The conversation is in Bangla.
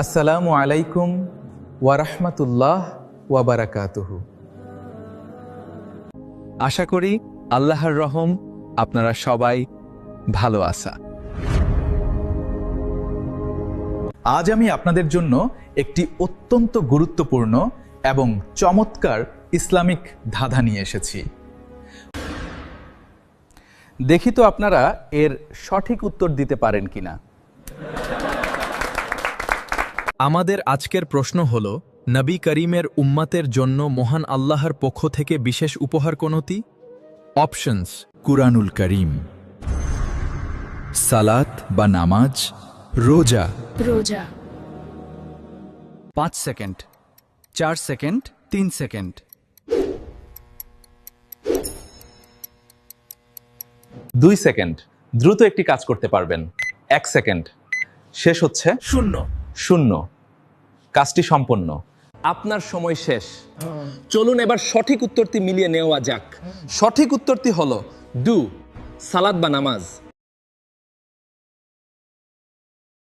আসসালামু আলাইকুম ওয়া রাহমাতুল্লাহ ওয়া বারাকাতুহু। আশা করি আল্লাহর রহম আপনারা সবাই ভালো আছেন। আজ আমি আপনাদের জন্য একটি অত্যন্ত গুরুত্বপূর্ণ এবং চমৎকার ইসলামিক ধাঁধা নিয়ে এসেছি। দেখি তো আপনারা এর সঠিক উত্তর দিতে পারেন কিনা। আমাদের আজকের প্রশ্ন হল, নবী করিমের উম্মতের জন্য মহান আল্লাহর পক্ষ থেকে বিশেষ উপহার কোনটি? অপশনস: কুরআনুল করিম, সালাত বা নামাজ, রোজা। রোজা। 5 সেকেন্ড, 4 সেকেন্ড, 3 সেকেন্ড। 2 সেকেন্ড, দ্রুত একটি কাজ করতে পারবেন। 1 সেকেন্ড, শেষ হচ্ছে শূন্য। কাজটি সম্পন্ন। আপনার সময় শেষ। চলুন এবার সঠিক উত্তরটি মিলিয়ে নেওয়া যাক। সঠিক উত্তরটি হলো ডু, সালাত বা নামাজ।